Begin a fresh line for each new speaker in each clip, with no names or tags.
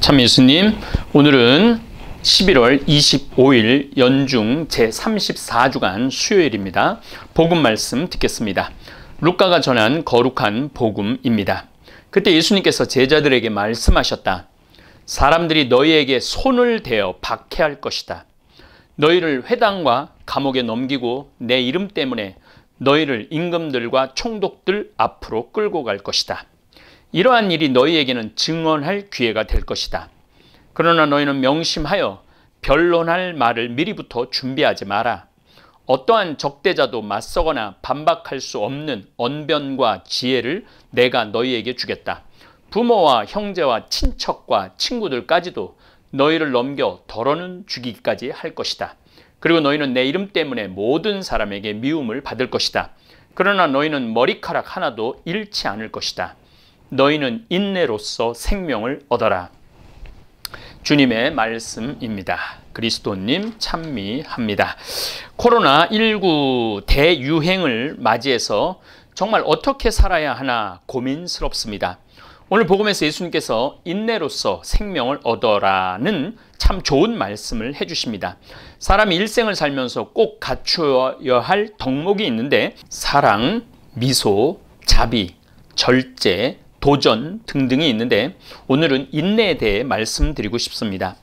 참 예수님, 오늘은 11월 25일 연중 제34주간 수요일입니다. 복음 말씀 듣겠습니다. 루카가 전한 거룩한 복음입니다. 그때 예수님께서 제자들에게 말씀하셨다. 사람들이 너희에게 손을 대어 박해할 것이다. 너희를 회당과 감옥에 넘기고 내 이름 때문에 너희를 임금들과 총독들 앞으로 끌고 갈 것이다. 이러한 일이 너희에게는 증언할 기회가 될 것이다. 그러나 너희는 명심하여 변론할 말을 미리부터 준비하지 마라. 어떠한 적대자도 맞서거나 반박할 수 없는 언변과 지혜를 내가 너희에게 주겠다. 부모와 형제와 친척과 친구들까지도 너희를 넘겨 덜어는 죽이기까지 할 것이다. 그리고 너희는 내 이름 때문에 모든 사람에게 미움을 받을 것이다. 그러나 너희는 머리카락 하나도 잃지 않을 것이다. 너희는 인내로써 생명을 얻어라. 주님의 말씀입니다. 그리스도님 찬미합니다. 코로나19 대유행을 맞이해서 정말 어떻게 살아야 하나 고민스럽습니다. 오늘 복음에서 예수님께서 인내로써 생명을 얻어라는 참 좋은 말씀을 해주십니다. 사람이 일생을 살면서 꼭 갖추어야 할 덕목이 있는데 사랑, 미소, 자비, 절제, 도전 등등이 있는데 오늘은 인내에 대해 말씀드리고 싶습니다.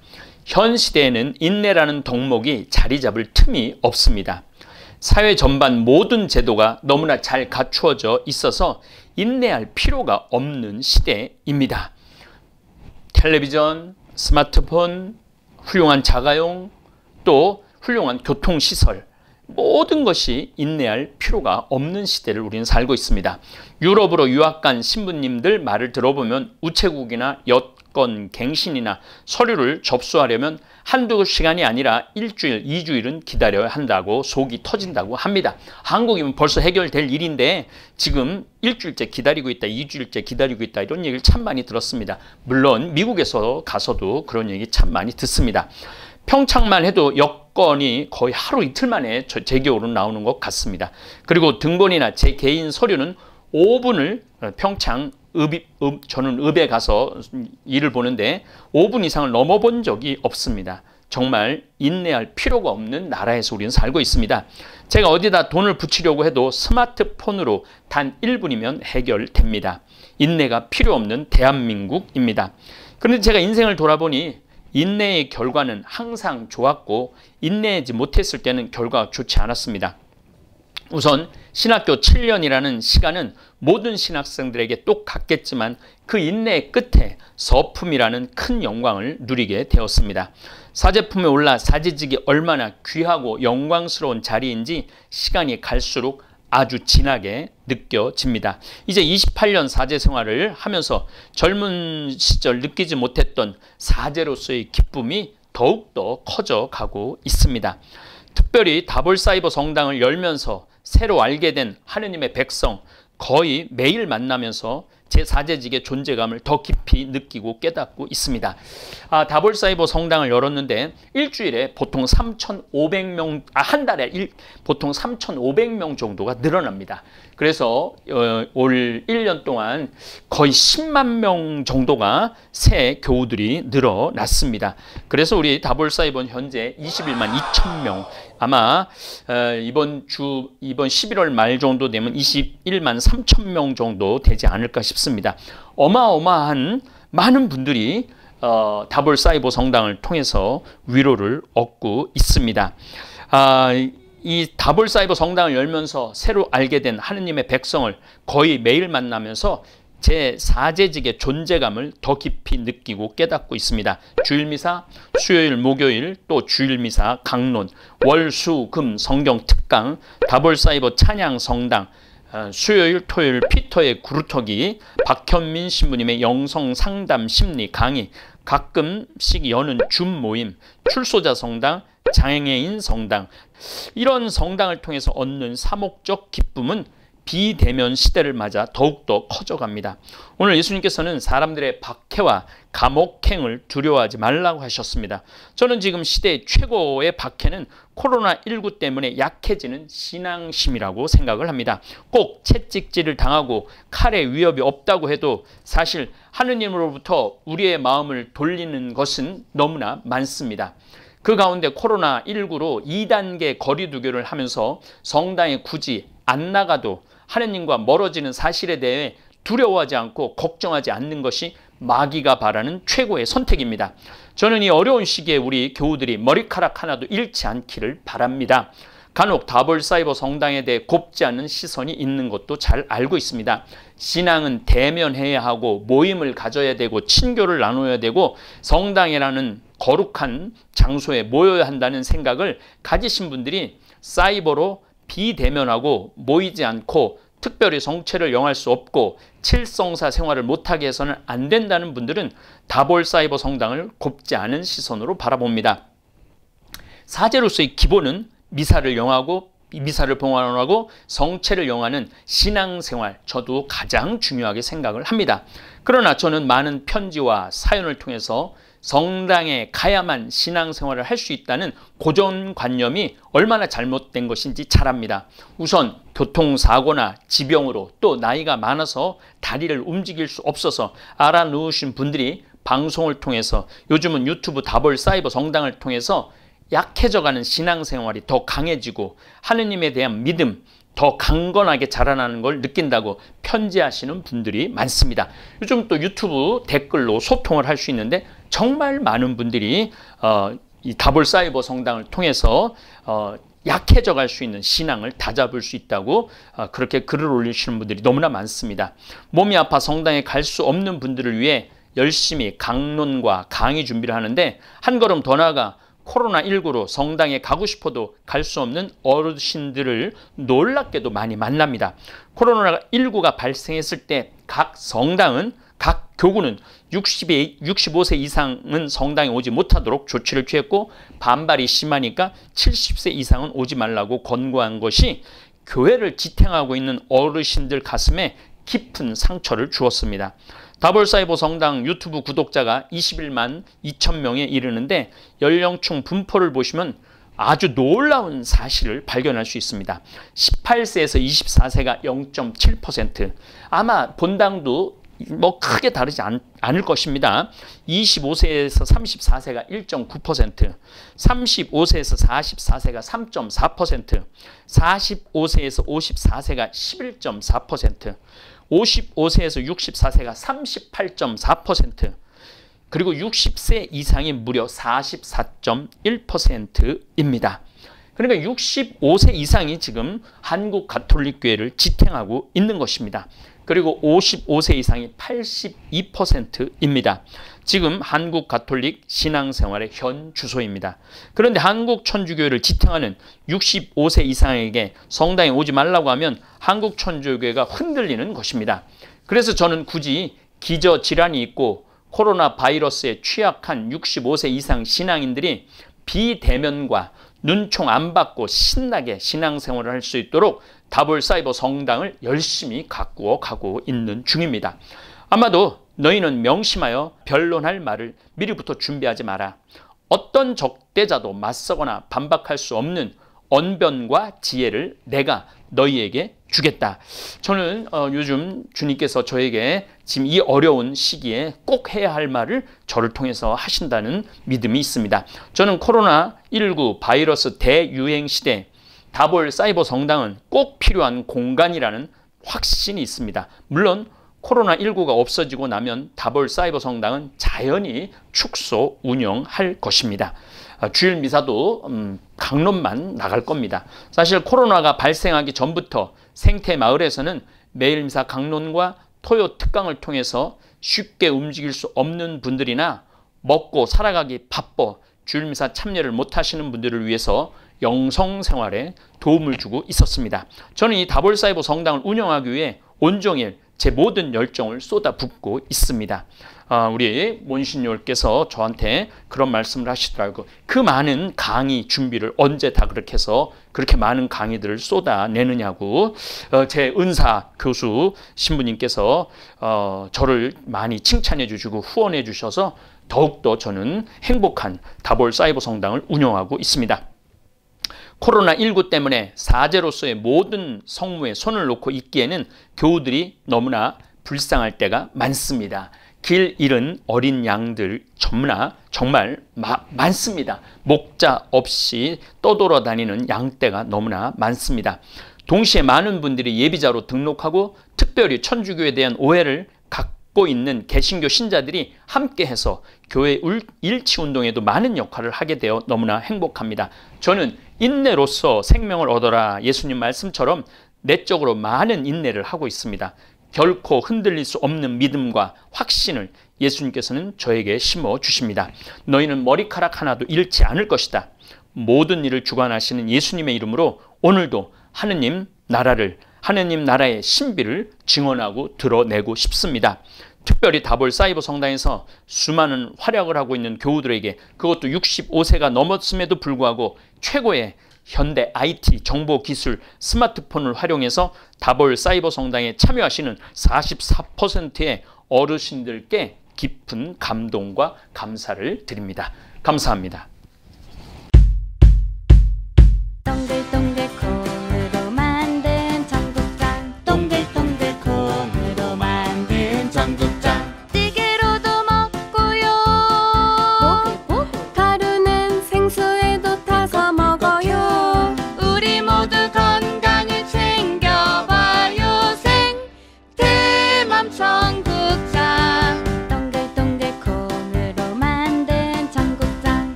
현 시대에는 인내라는 덕목이 자리 잡을 틈이 없습니다. 사회 전반 모든 제도가 너무나 잘 갖추어져 있어서 인내할 필요가 없는 시대입니다. 텔레비전, 스마트폰, 훌륭한 자가용, 또 훌륭한 교통시설, 모든 것이 인내할 필요가 없는 시대를 우리는 살고 있습니다. 유럽으로 유학 간 신부님들 말을 들어보면 우체국이나 여권 갱신이나 서류를 접수하려면 한두 시간이 아니라 일주일, 2주일은 기다려야 한다고 속이 터진다고 합니다. 한국이면 벌써 해결될 일인데 지금 일주일째 기다리고 있다, 2주일째 기다리고 있다 이런 얘기를 참 많이 들었습니다. 물론 미국에서 가서도 그런 얘기 참 많이 듣습니다. 평창만 해도 여권이 거의 하루 이틀 만에 제게오로 나오는 것 같습니다. 그리고 등본이나 제 개인 서류는 5분을 평창 저는 읍에 가서 일을 보는데 5분 이상을 넘어본 적이 없습니다. 정말 인내할 필요가 없는 나라에서 우리는 살고 있습니다. 제가 어디다 돈을 붙이려고 해도 스마트폰으로 단 1분이면 해결됩니다. 인내가 필요 없는 대한민국입니다. 그런데 제가 인생을 돌아보니 인내의 결과는 항상 좋았고 인내하지 못했을 때는 결과가 좋지 않았습니다. 우선 신학교 7년이라는 시간은 모든 신학생들에게 똑같겠지만 그 인내의 끝에 서품이라는 큰 영광을 누리게 되었습니다. 사제품에 올라 사제직이 얼마나 귀하고 영광스러운 자리인지 시간이 갈수록 아주 진하게 느껴집니다. 이제 28년 사제 생활을 하면서 젊은 시절 느끼지 못했던 사제로서의 기쁨이 더욱더 커져가고 있습니다. 특별히 다볼사이버 성당을 열면서 새로 알게 된 하느님의 백성 거의 매일 만나면서 제 사제직의 존재감을 더 깊이 느끼고 깨닫고 있습니다. 다볼사이버 성당을 열었는데 일주일에 보통 3,500명, 한 달에 보통 3,500명 정도가 늘어납니다. 그래서 올 1년 동안 거의 10만 명 정도가 새 교우들이 늘어났습니다. 그래서 우리 다볼사이버는 현재 21만 2천 명, 아마 이번 11월 말 정도 되면 21만 3천 명 정도 되지 않을까 싶습니다. 어마어마한 많은 분들이 다볼사이버 성당을 통해서 위로를 얻고 있습니다. 이 다볼사이버 성당을 열면서 새로 알게 된 하느님의 백성을 거의 매일 만나면서 제 사제직의 존재감을 더 깊이 느끼고 깨닫고 있습니다. 주일미사, 수요일, 목요일, 또 주일미사, 강론, 월, 수, 금, 성경 특강, 다볼사이버 찬양 성당, 수요일, 토요일 피터의 구루터기, 박현민 신부님의 영성 상담 심리 강의, 가끔씩 여는 줌 모임, 출소자 성당, 장애인 성당, 이런 성당을 통해서 얻는 사목적 기쁨은 비대면 시대를 맞아 더욱더 커져갑니다. 오늘 예수님께서는 사람들의 박해와 감옥행을 두려워하지 말라고 하셨습니다. 저는 지금 시대의 최고의 박해는 코로나19 때문에 약해지는 신앙심이라고 생각을 합니다. 꼭 채찍질을 당하고 칼의 위협이 없다고 해도 사실 하느님으로부터 우리의 마음을 돌리는 것은 너무나 많습니다. 그 가운데 코로나19로 2단계 거리두기를 하면서 성당에 굳이 안 나가도 하느님과 멀어지는 사실에 대해 두려워하지 않고 걱정하지 않는 것이 마귀가 바라는 최고의 선택입니다. 저는 이 어려운 시기에 우리 교우들이 머리카락 하나도 잃지 않기를 바랍니다. 간혹 다볼사이버 성당에 대해 곱지 않은 시선이 있는 것도 잘 알고 있습니다. 신앙은 대면해야 하고 모임을 가져야 되고 친교를 나눠야 되고 성당이라는 거룩한 장소에 모여야 한다는 생각을 가지신 분들이 사이버로 비대면하고 모이지 않고 특별히 성체를 영할 수 없고 칠성사 생활을 못하게 해서는 안 된다는 분들은 다볼사이버 성당을 곱지 않은 시선으로 바라봅니다. 사제로서의 기본은 미사를 영하고 미사를 봉헌하고 성체를 영하는 신앙생활, 저도 가장 중요하게 생각을 합니다. 그러나 저는 많은 편지와 사연을 통해서 성당에 가야만 신앙생활을 할 수 있다는 고정관념이 얼마나 잘못된 것인지 잘 압니다. 우선 교통사고나 지병으로 또 나이가 많아서 다리를 움직일 수 없어서 알아놓으신 분들이 방송을 통해서 요즘은 유튜브 다볼사이버 성당을 통해서 약해져가는 신앙생활이 더 강해지고 하느님에 대한 믿음 더 강건하게 자라나는 걸 느낀다고 편지하시는 분들이 많습니다. 요즘 또 유튜브 댓글로 소통을 할 수 있는데 정말 많은 분들이 이 다볼사이버 성당을 통해서 약해져 갈 수 있는 신앙을 다잡을 수 있다고 그렇게 글을 올리시는 분들이 너무나 많습니다. 몸이 아파 성당에 갈 수 없는 분들을 위해 열심히 강론과 강의 준비를 하는데 한 걸음 더 나아가 코로나19로 성당에 가고 싶어도 갈 수 없는 어르신들을 놀랍게도 많이 만납니다. 코로나19가 발생했을 때 각 성당은 각 교구는 65세 이상은 성당에 오지 못하도록 조치를 취했고 반발이 심하니까 70세 이상은 오지 말라고 권고한 것이 교회를 지탱하고 있는 어르신들 가슴에 깊은 상처를 주었습니다. 다볼사이버 성당 유튜브 구독자가 21만 2천 명에 이르는데 연령층 분포를 보시면 아주 놀라운 사실을 발견할 수 있습니다. 18세에서 24세가 0.7%, 아마 본당도 뭐 크게 다르지 않을 것입니다. 25세에서 34세가 1.9%, 35세에서 44세가 3.4%, 45세에서 54세가 11.4%, 55세에서 64세가 38.4%, 그리고 60세 이상이 무려 44.1%입니다. 그러니까 65세 이상이 지금 한국 가톨릭교회를 지탱하고 있는 것입니다. 그리고 55세 이상이 82%입니다. 지금 한국 가톨릭 신앙생활의 현 주소입니다. 그런데 한국 천주교회를 지탱하는 65세 이상에게 성당에 오지 말라고 하면 한국 천주교회가 흔들리는 것입니다. 그래서 저는 굳이 기저질환이 있고 코로나 바이러스에 취약한 65세 이상 신앙인들이 비대면과 눈총 안 받고 신나게 신앙생활을 할 수 있도록 다볼사이버 성당을 열심히 가꾸어 가고 있는 중입니다. 아마도 너희는 명심하여 변론할 말을 미리부터 준비하지 마라. 어떤 적대자도 맞서거나 반박할 수 없는 언변과 지혜를 내가 너희에게 주겠다. 저는 요즘 주님께서 저에게 지금 이 어려운 시기에 꼭 해야 할 말을 저를 통해서 하신다는 믿음이 있습니다. 저는 코로나19 바이러스 대유행 시대 다볼사이버 성당은 꼭 필요한 공간이라는 확신이 있습니다. 물론 코로나19가 없어지고 나면 다볼사이버 성당은 자연히 축소 운영할 것입니다. 주일 미사도 강론만 나갈 겁니다. 사실 코로나가 발생하기 전부터 생태마을에서는 매일 미사 강론과 토요 특강을 통해서 쉽게 움직일 수 없는 분들이나 먹고 살아가기 바빠 주일 미사 참여를 못하시는 분들을 위해서 영성생활에 도움을 주고 있었습니다. 저는 이 다볼사이버 성당을 운영하기 위해 온종일 제 모든 열정을 쏟아붓고 있습니다. 우리 몬신요께서 저한테 그런 말씀을 하시더라고요. 그 많은 강의 준비를 언제 다 그렇게 해서 그렇게 많은 강의들을 쏟아내느냐고. 제 은사 교수 신부님께서 저를 많이 칭찬해 주시고 후원해 주셔서 더욱더 저는 행복한 다볼 사이버 성당을 운영하고 있습니다. 코로나19 때문에 사제로서의 모든 성무에 손을 놓고 있기에는 교우들이 너무나 불쌍할 때가 많습니다. 길 잃은 어린 양들 정말 많습니다. 목자 없이 떠돌아다니는 양떼가 너무나 많습니다. 동시에 많은 분들이 예비자로 등록하고 특별히 천주교에 대한 오해를 갖고 있는 개신교 신자들이 함께해서 교회 일치운동에도 많은 역할을 하게 되어 너무나 행복합니다. 저는 인내로서 생명을 얻어라 예수님 말씀처럼 내적으로 많은 인내를 하고 있습니다. 결코 흔들릴 수 없는 믿음과 확신을 예수님께서는 저에게 심어 주십니다. 너희는 머리카락 하나도 잃지 않을 것이다. 모든 일을 주관하시는 예수님의 이름으로 오늘도 하느님 나라의 신비를 증언하고 드러내고 싶습니다. 특별히 다볼 사이버 성당에서 수많은 활약을 하고 있는 교우들에게, 그것도 65세가 넘었음에도 불구하고 최고의 현대 IT, 정보기술, 스마트폰을 활용해서 다볼 사이버 성당에 참여하시는 44%의 어르신들께 깊은 감동과 감사를 드립니다. 감사합니다.